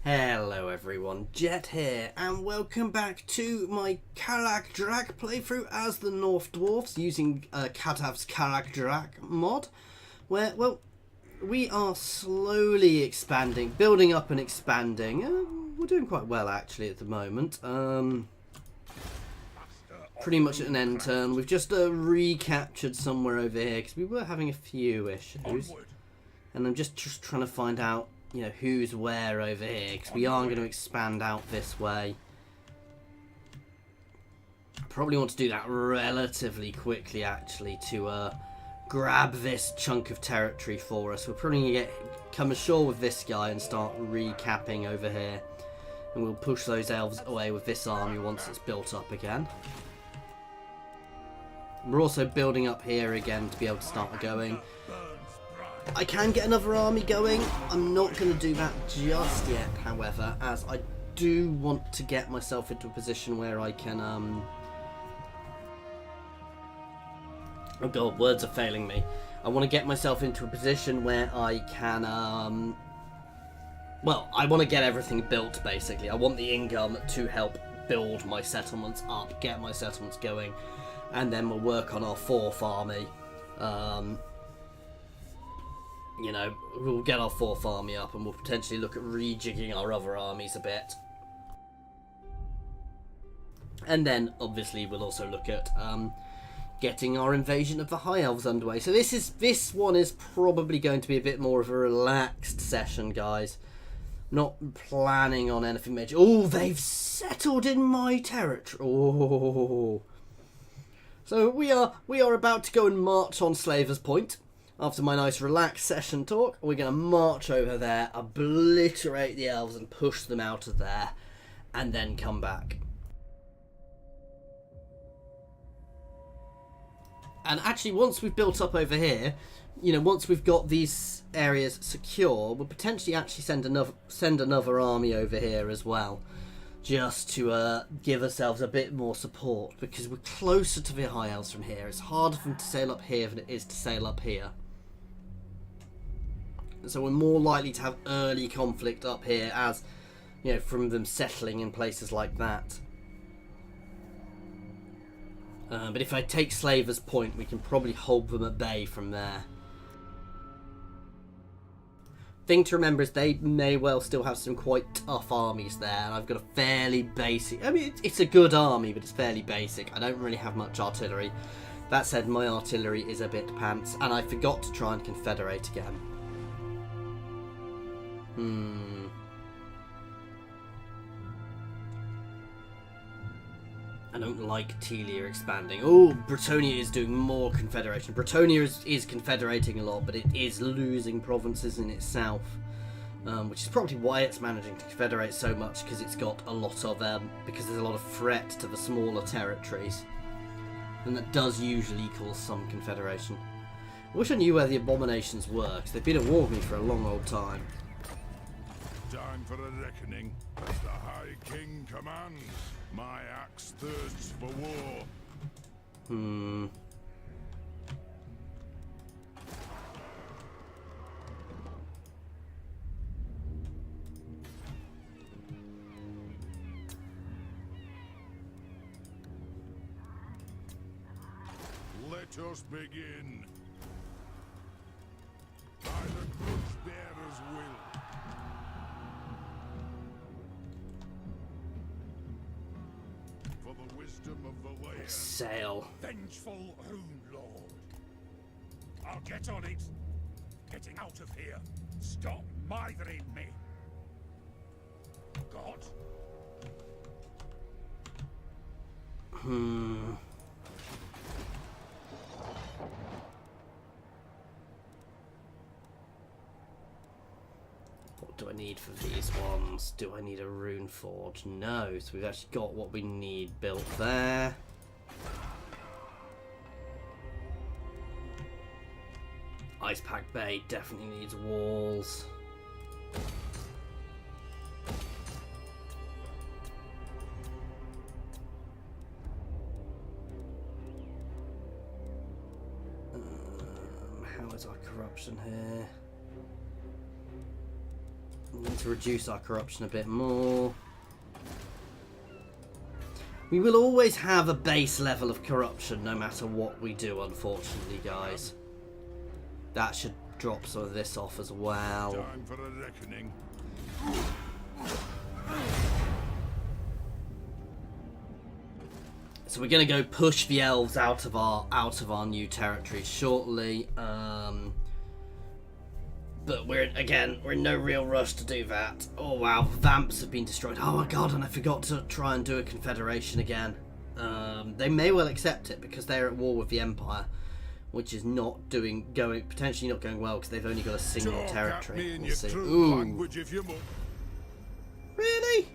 Hello everyone, Jet here, and welcome back to my Kraka Drak playthrough as the Norse Dwarfs using Cataph's Kraka Drak mod, where, well, we are slowly expanding, building up and expanding. We're doing quite well actually at the moment. Pretty much at an end turn. We've just recaptured somewhere over here because we were having a few issues, and I'm just trying to find out, you know, who's where over here, because we are going to expand out this way. Probably want to do that relatively quickly, actually, to grab this chunk of territory for us. We're probably going to come ashore with this guy and start recapping over here, and we'll push those elves away with this army once it's built up again. We're also building up here again to be able to start going. I can get another army going. I'm not going to do that just yet, however, as I do want to get myself into a position where I can, oh god, words are failing me. I want to get myself into a position where I can, well, I want to get everything built, basically. I want the income to help build my settlements up, get my settlements going, and then we'll work on our fourth army. You know, we'll get our fourth army up and we'll potentially look at rejigging our other armies a bit. And then, obviously, we'll also look at getting our invasion of the High Elves underway. So this one is probably going to be a bit more of a relaxed session, guys. Not planning on anything major. Oh, they've settled in my territory. Oh. So we are about to go and march on Slaver's Point. After my nice relaxed session talk, we're going to march over there, obliterate the elves and push them out of there, and then come back. And actually, once we've built up over here, you know, once we've got these areas secure, we'll potentially actually send another army over here as well, just to give ourselves a bit more support, because we're closer to the High Elves from here. It's harder for them to sail up here than it is to sail up here. So we're more likely to have early conflict up here, as, you know, from them settling in places like that. But if I take Slaver's Point, we can probably hold them at bay from there. Thing to remember is they may well still have some quite tough armies there, and I've got a fairly basic... I mean, it's a good army, but it's fairly basic. I don't really have much artillery. That said, my artillery is a bit pants, and I forgot to try and confederate again. I don't like Telia expanding. Oh, Bretonia is doing more confederation. Bretonia is confederating a lot, but it is losing provinces in its south, which is probably why it's managing to confederate so much, because it's got a lot of because there's a lot of threat to the smaller territories, and that does usually cause some confederation. I wish I knew where the abominations were, because they've been at war with me for a long old time. Time for a reckoning, as the High King commands. My axe thirsts for war. Let us begin. By the goods bearer's will. For the wisdom of the land. Sail. Vengeful Rune Lord. I'll get on it. Getting out of here. Stop mithering me. God. What do I need for these ones? Do I need a rune forge? No, so we've actually got what we need built there. Icepack Bay definitely needs walls. How is our corruption here? We need to reduce our corruption a bit more. We will always have a base level of corruption no matter what we do, unfortunately, guys. That should drop some of this off as well. Time for a reckoning. So we're going to go push the elves out of our new territory shortly. But we're in no real rush to do that. Oh wow, vamps have been destroyed. Oh my god, and I forgot to try and do a confederation again. They may well accept it because they're at war with the Empire, which is potentially not going well because they've only got a single territory. We'll see. Ooh. Really?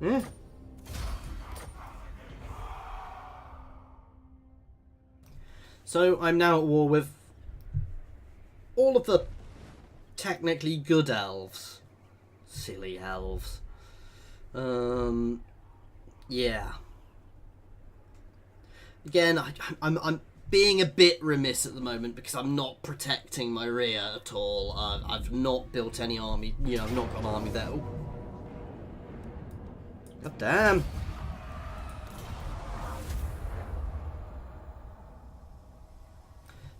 Yeah. So I'm now at war with all of the technically good elves. Silly elves. Yeah. Again, I'm being a bit remiss at the moment because I'm not protecting my rear at all. I've not built any army. I've not got an army there. Ooh. God damn.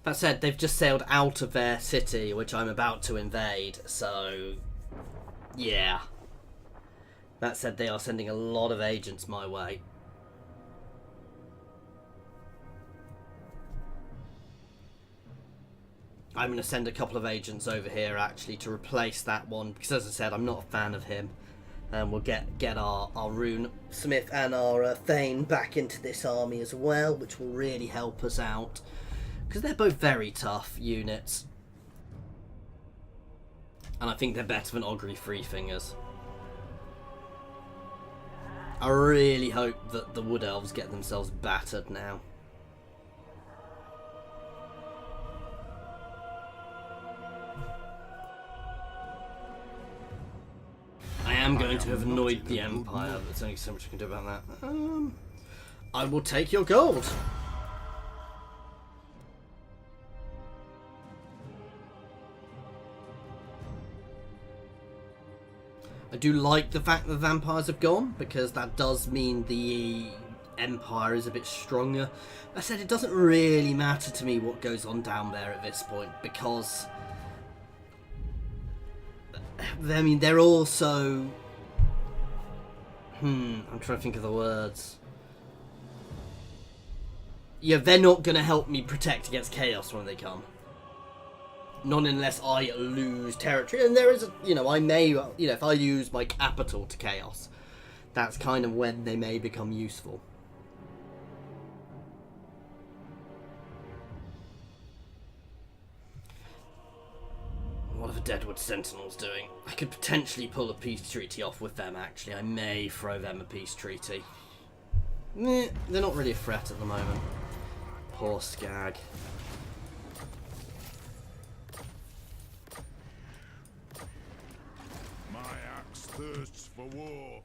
That said, they've just sailed out of their city, which I'm about to invade, so yeah. That said, they are sending a lot of agents my way. I'm going to send a couple of agents over here, actually, to replace that one, because as I said, I'm not a fan of him. And we'll get our Rune Smith and our Thane back into this army as well, which will really help us out. Because they're both very tough units. And I think they're better than Ogre Three Fingers. I really hope that the Wood Elves get themselves battered now. I am going to have annoyed the Empire, but there's only so much I can do about that. I will take your gold. I do like the fact that vampires have gone, because that does mean the Empire is a bit stronger. I said it doesn't really matter to me what goes on down there at this point, because I mean, they're also... I'm trying to think of the words. Yeah, they're not going to help me protect against chaos when they come. Not unless I lose territory. And there is a, I may, if I use my capital to chaos, that's kind of when they may become useful. What are the Deadwood Sentinels doing? I could potentially pull a peace treaty off with them, actually. I may throw them a peace treaty. They're not really a threat at the moment. Poor Skag. Thirsts for war.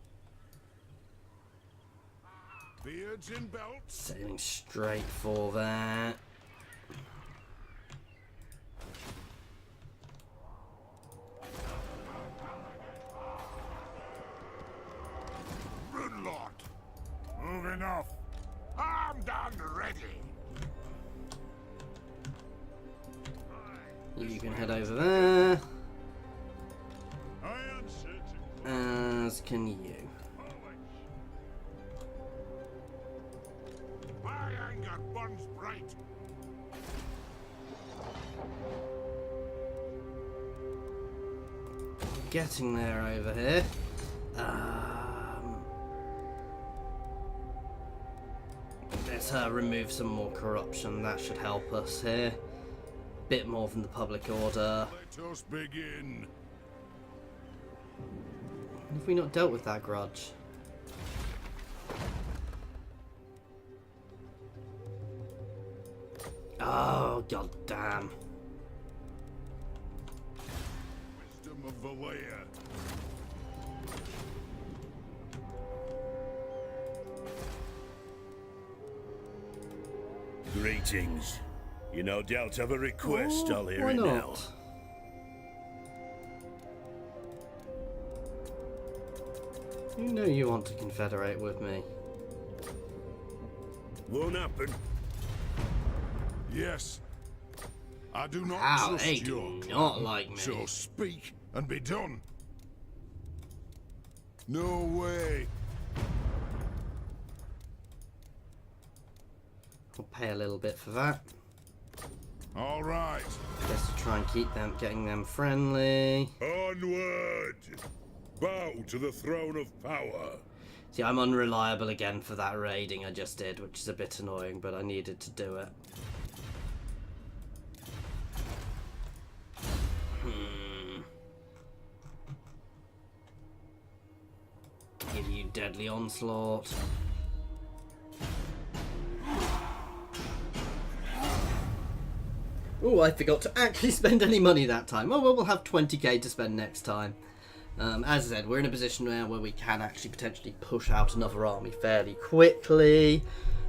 Beards in belts. Sailing straight for that. Runelord. Moving off. Armed and ready. You can head over there. As can you. My anger burns bright. Getting there over here. Let's remove some more corruption. That should help us here. Bit more than the public order. Let us begin. Have we not dealt with that grudge? Oh, god damn. Wisdom of the layer. Greetings. You no doubt have a request, I'll hear why it not? now. You know you want to confederate with me. Won't happen. Yes. I do not Wow, trust they your do clan, not like me. so speak and be done. No way. I'll pay a little bit for that. All right. Just to try and keep them, getting them friendly. Onward. Bow to the throne of power. See, I'm unreliable again for that raiding I just did, which is a bit annoying, but I needed to do it. Give you deadly onslaught. Oh, I forgot to actually spend any money that time. Oh, well, we'll have 20k to spend next time. As I said, we're in a position now where we can actually potentially push out another army fairly quickly.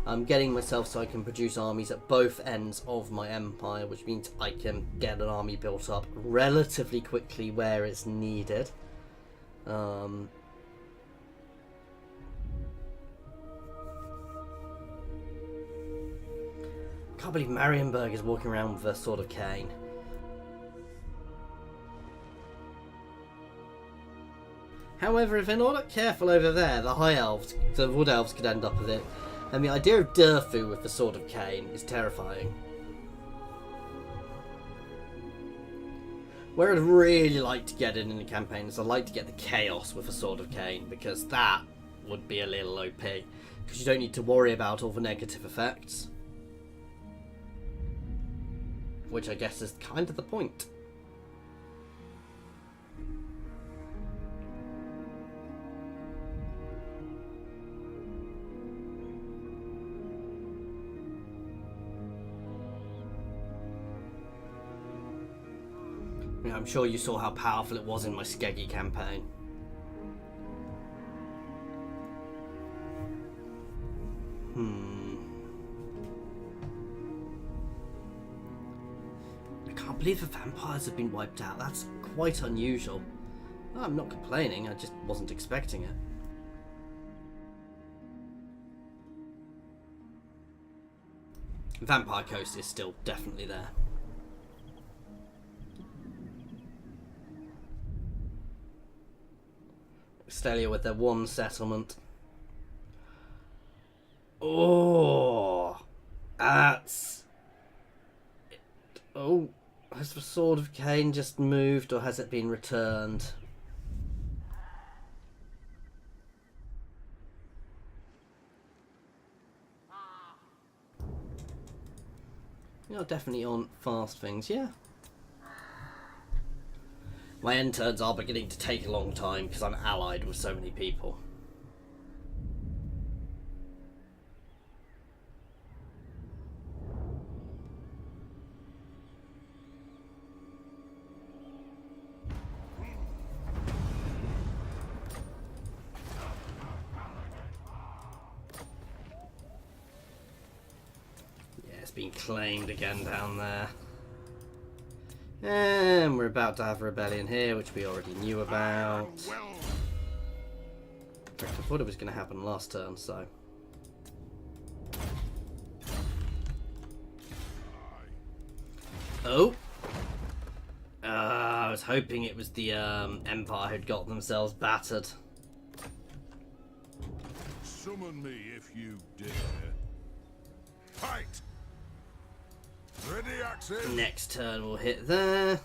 I'm getting myself so I can produce armies at both ends of my empire, which means I can get an army built up relatively quickly where it's needed. Can't believe Marienburg is walking around with a sword of Cain. However, if they're not careful over there, the High Elves, the Wood Elves could end up with it. And the idea of Durfu with the sword of Cain is terrifying. Where I'd really like to get in the campaign is I'd like to get the Chaos with the sword of Cain, because that would be a little OP. Because you don't need to worry about all the negative effects. Which I guess is kind of the point. Yeah, I'm sure you saw how powerful it was in my Skeggy campaign. I can't believe the vampires have been wiped out. That's quite unusual. Well, I'm not complaining, I just wasn't expecting it. Vampire Coast is still definitely there. Stelia with their one settlement. Oh, that's... Oh, has the Sword of Cain just moved, or has it been returned? You're definitely on fast things, yeah. My end turns are beginning to take a long time because I'm allied with so many people. Yeah, it's been claimed again down there. And we're about to have a rebellion here, which we already knew about. In fact, I thought it was going to happen last turn, so... Oh! I was hoping it was the Empire who'd got themselves battered. Summon me if you dare. Fight! Ready, axes! Next turn we'll hit there.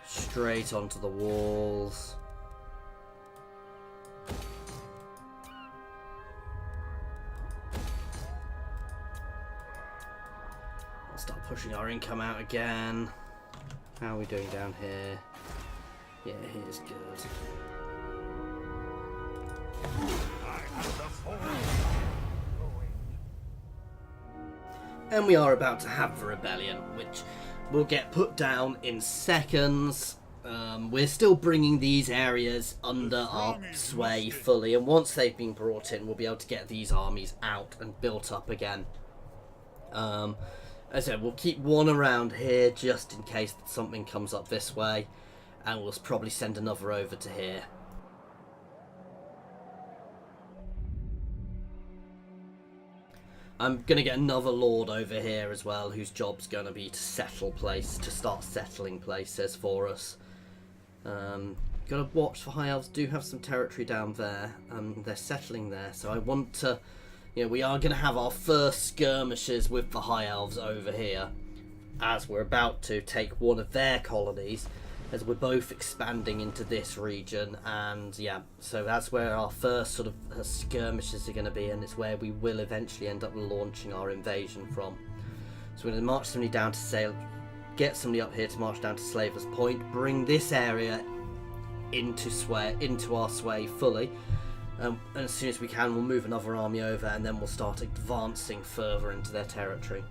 Straight onto the walls. I'll start pushing our income out again. How are we doing down here? Yeah, here's good. And we are about to have the rebellion, which will get put down in seconds. We're still bringing these areas under our sway fully, and once they've been brought in, we'll be able to get these armies out and built up again. As I said, we'll keep one around here just in case something comes up this way. and we'll probably send another over to here. I'm going to get another lord over here as well, whose job's going to be to start settling places for us. Got to watch for high elves. Do have some territory down there. They're settling there, so I want to, we are going to have our first skirmishes with the high elves over here, as we're about to take one of their colonies, as we're both expanding into this region. And yeah, so that's where our first sort of skirmishes are going to be, and it's where we will eventually end up launching our invasion from. So we're going to march somebody down to sail, get somebody up here to march down to Slaver's Point, bring this area into our sway fully, and as soon as we can we'll move another army over, and then we'll start advancing further into their territory.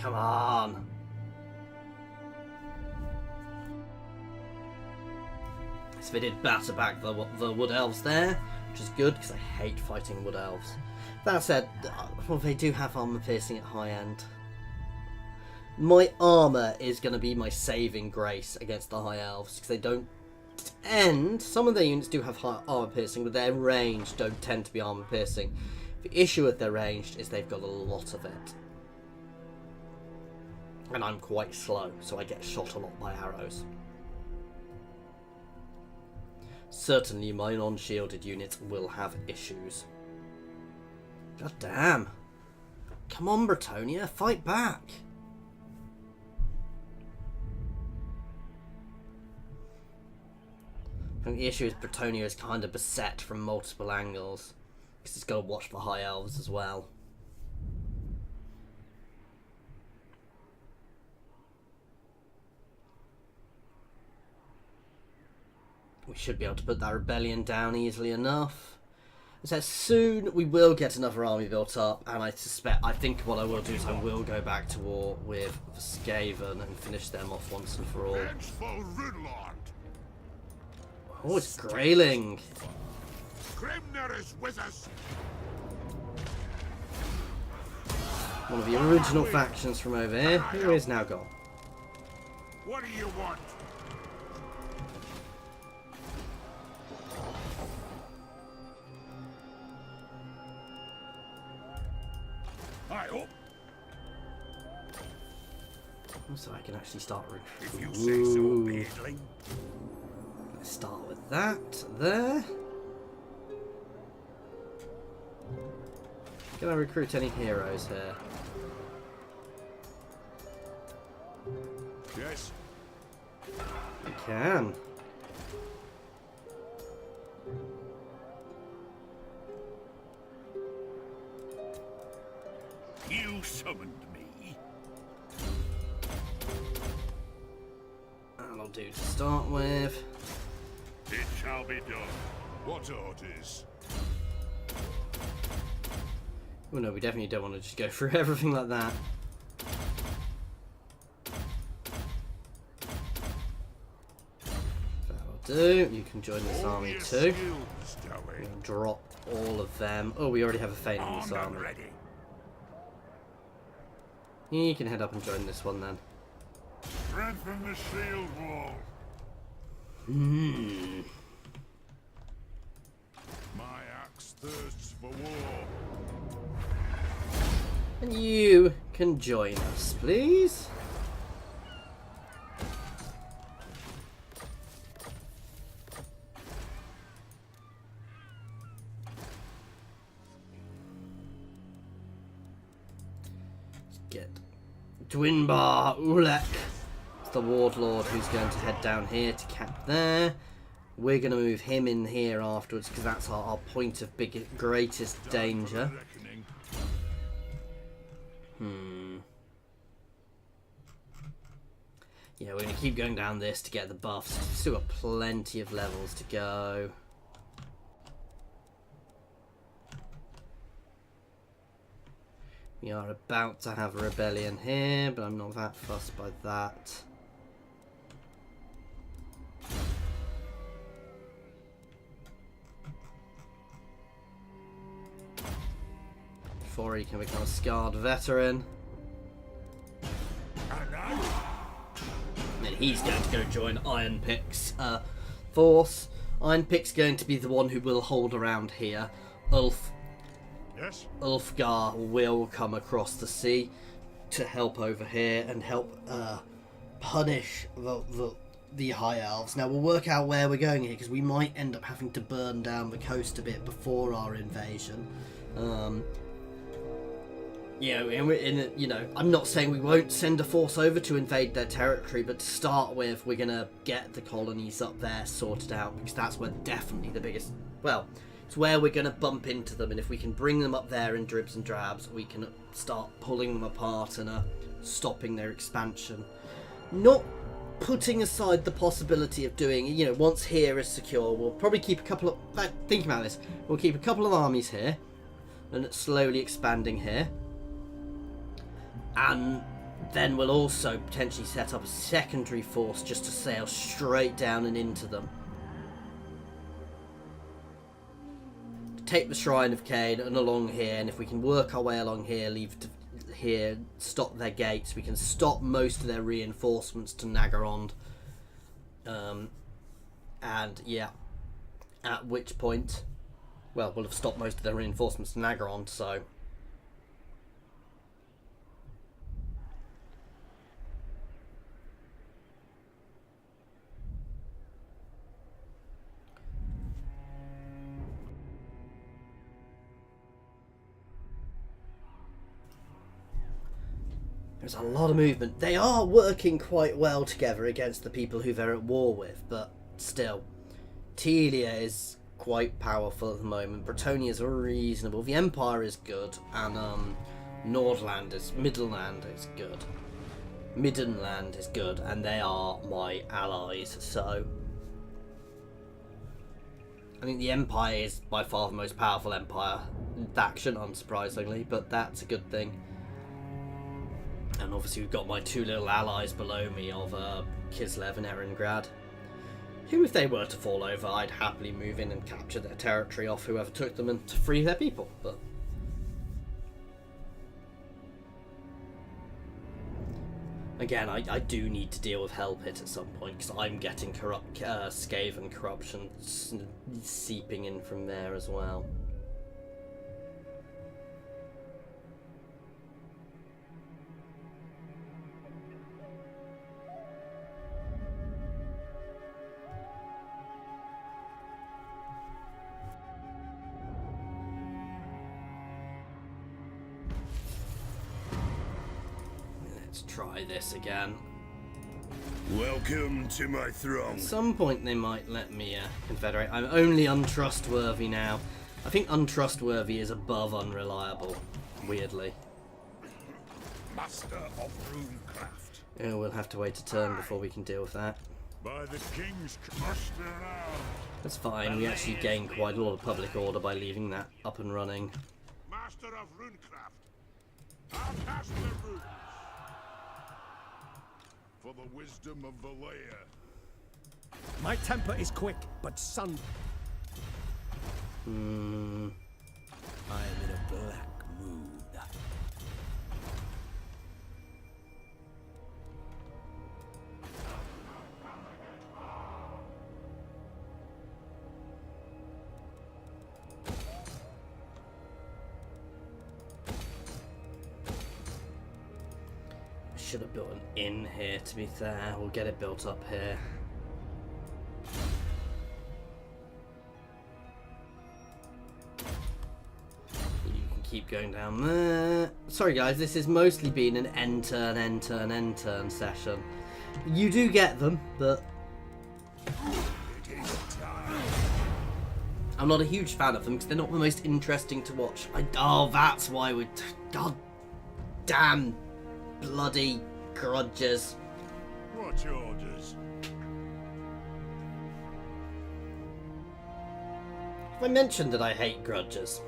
Come on. So they did batter back the wood elves there, which is good because I hate fighting wood elves. That said, well, they do have armor piercing at high end. My armor is going to be my saving grace against the high elves, because they don't tend, some of their units do have high armor piercing, but their range don't tend to be armor piercing. The issue with their ranged is they've got a lot of it. And I'm quite slow, so I get shot a lot by arrows. Certainly my non-shielded units will have issues. God damn. Come on, Bretonia, fight back. I think the issue is Bretonia is kind of beset from multiple angles, because it's got to watch for high elves as well. We should be able to put that rebellion down easily enough. So soon we will get another army built up, and I think what I will do is I will go back to war with Skaven and finish them off once and for all. Oh, it's Greyling. Grimner is with us. One of the original factions from over here, who is now gone. What do you want? So I can actually start if you say so, Beardling. Let's start with that there. Can I recruit any heroes here? Yes. I can. You summoned me. That'll do to start with. It shall be done. What orders? Oh no, we definitely don't want to just go through everything like that. That'll do. You can join this army too. We'll drop all of them. Oh, we already have a Fane in this army. You can head up and join this one then. Strengthen the shield wall. My axe thirsts for war. And you can join us, please. Let's get Dwinbar Ulek. The Wardlord who's going to head down here to camp there. We're going to move him in here afterwards because that's our point of greatest danger. Yeah, we're going to keep going down this to get the buffs. Still got plenty of levels to go. We are about to have a rebellion here, but I'm not that fussed by that. before he can become a scarred veteran. And then he's going to go join Iron Pick's force. Iron Pick's going to be the one who will hold around here. Ulfgar will come across the sea to help over here and help punish the High Elves. Now we'll work out where we're going here because we might end up having to burn down the coast a bit before our invasion. I'm not saying we won't send a force over to invade their territory, but to start with, we're gonna get the colonies up there sorted out because that's where definitely the biggest. Well, it's where we're gonna bump into them, and if we can bring them up there in dribs and drabs, we can start pulling them apart and stopping their expansion. Not putting aside the possibility of doing, once here is secure, we'll probably keep a couple of. Think about this. We'll keep a couple of armies here, and slowly expanding here. And then we'll also potentially set up a secondary force just to sail straight down and into them. Take the Shrine of Cain and along here, and if we can work our way along here, here, stop their gates, we can stop most of their reinforcements to Nagarond. And yeah, at which point, well, we'll have stopped most of their reinforcements to Nagarond, so... There's a lot of movement. They are working quite well together against the people who they're at war with, but still, Telia is quite powerful at the moment. Bretonnia is reasonable. The Empire is good, and Middenland is good. Middenland is good, and they are my allies. So I think the Empire is by far the most powerful empire faction, unsurprisingly, but that's a good thing. And obviously we've got my two little allies below me of Kislev and Erengrad, who, if they were to fall over, I'd happily move in and capture their territory off whoever took them and to free their people. But again, I do need to deal with Hellpit at some point because I'm getting Skaven corruption seeping in from there as well. Try this again. Welcome to my throne. At some point they might let me confederate. I'm only untrustworthy now. I think untrustworthy is above unreliable, weirdly. Master of runecraft. Yeah, we'll have to wait a turn before we can deal with that. By the king's muster now. That's fine, we actually gained quite a lot of public order by leaving that up and running. Master of runecraft. I'll cast the runes. For the wisdom of Valea. My temper is quick, but son. I am in a black mood. should have built an inn here, to be fair. We'll get it built up here. You can keep going down there. Sorry guys, this has mostly been an end turn, end turn, end turn session. You do get them, but I'm not a huge fan of them because they're not the most interesting to watch. Oh, that's why we're... God damn bloody grudges. What's your orders? Have I mentioned that I hate grudges?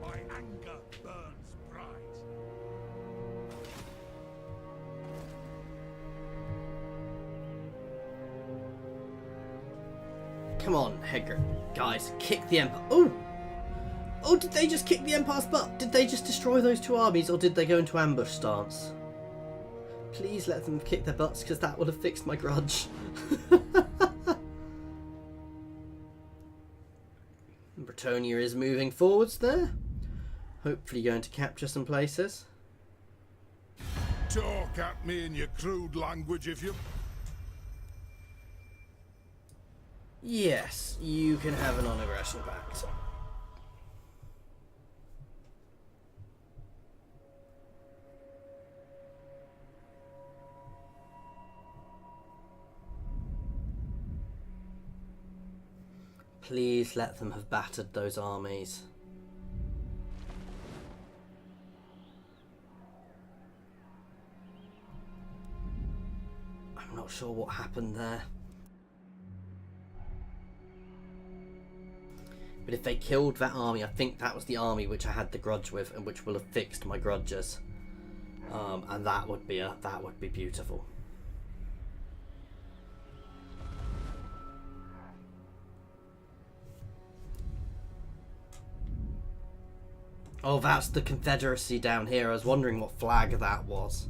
My anger burns bright. Come on, Hegger. Guys, kick the Emperor. Ooh! Oh, did they just kick the Empire's butt? Did they just destroy those 2 armies, or did they go into ambush stance? Please let them kick their butts, because that would have fixed my grudge. Bretonia is moving forwards there. Hopefully going to capture some places. Talk at me in your crude language if you... Yes, you can have an non-aggression pact. Please let them have battered those armies. I'm not sure what happened there. But if they killed that army, I think that was the army which I had the grudge with, and which will have fixed my grudges. And that would be beautiful. Oh, that's the Confederacy down here. I was wondering what flag that was.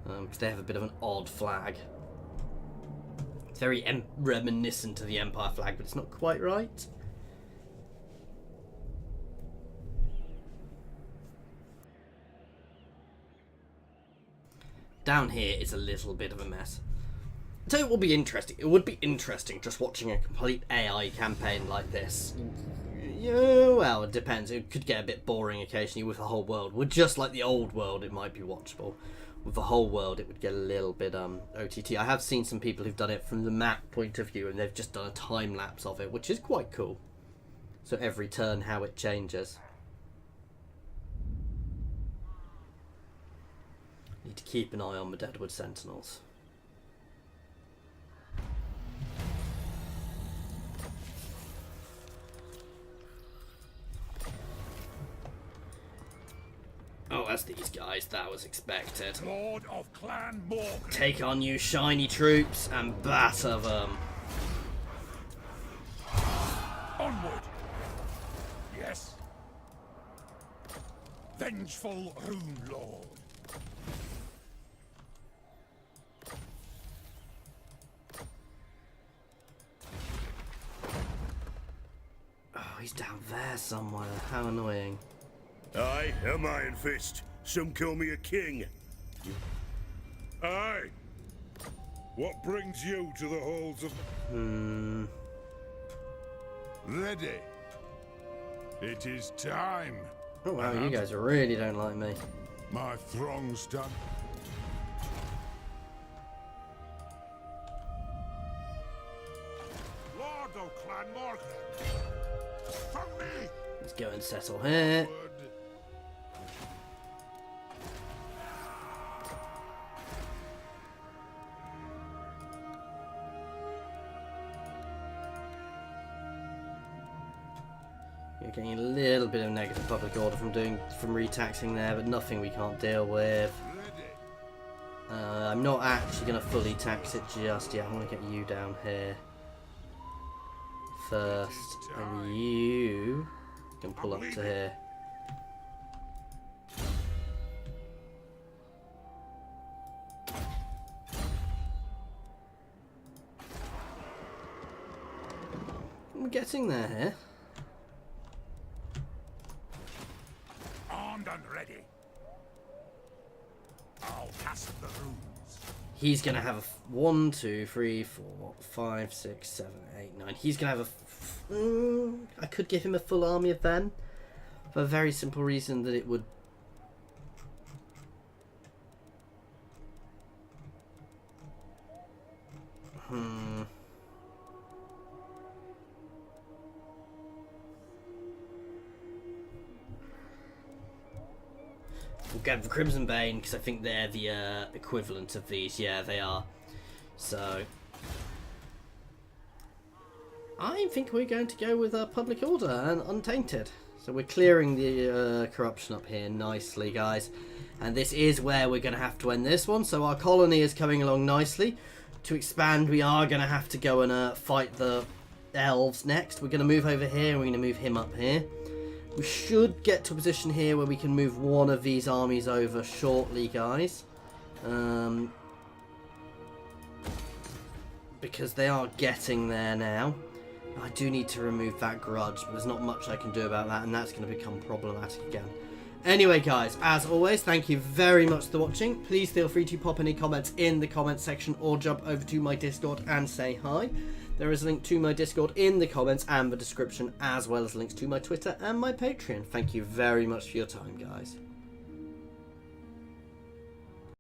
Because they have a bit of an odd flag. It's very reminiscent of the Empire flag, but it's not quite right. Down here is a little bit of a mess. So it will be interesting. It would be interesting just watching a complete AI campaign like this. Yeah, well, it depends. It could get a bit boring occasionally with the whole world. With just like the old world, it might be watchable. With the whole world, it would get a little bit OTT. I have seen some people who've done it from the map point of view, and they've just done a time lapse of it, which is quite cool. So every turn, how it changes. Need to keep an eye on the Deadwood Sentinels. Oh, that's these guys. That was expected. Lord of Clan Morgan. Take on you shiny troops and batter them. Onward. Yes. Vengeful Rune Lord. Oh, he's down there somewhere. How annoying. Aye, am Iron Fist. Some call me a king. Aye. What brings you to the halls of... Ready. It is time. Oh wow, you guys really don't like me. My throng stand. Lord of Clan Morgan. From me. Let's go and settle here. You're getting a little bit of negative public order from retaxing there, but nothing we can't deal with. I'm not actually going to fully tax it just yet. I'm going to get you down here first, and you can pull up to here. We're getting there here. Armed and ready. I'll cast the runes. He's going to have a 1, 2, 3, 4, 5, 6, 7, 8, 9. He's going to have a... I could give him a full army of them. For a very simple reason that it would... We'll get the Crimson Bane, because I think they're the equivalent of these. Yeah, they are. So... I think we're going to go with Public Order and Untainted. So we're clearing the corruption up here nicely, guys. And this is where we're going to have to end this one. So our colony is coming along nicely. To expand, we are going to have to go and fight the elves next. We're going to move over here and we're going to move him up here. We should get to a position here where we can move one of these armies over shortly, guys. Because they are getting there now. I do need to remove that grudge, but there's not much I can do about that, and that's going to become problematic again. Anyway, guys, as always, thank you very much for watching. Please feel free to pop any comments in the comments section or jump over to my Discord and say hi. There is a link to my Discord in the comments and the description, as well as links to my Twitter and my Patreon. Thank you very much for your time, guys.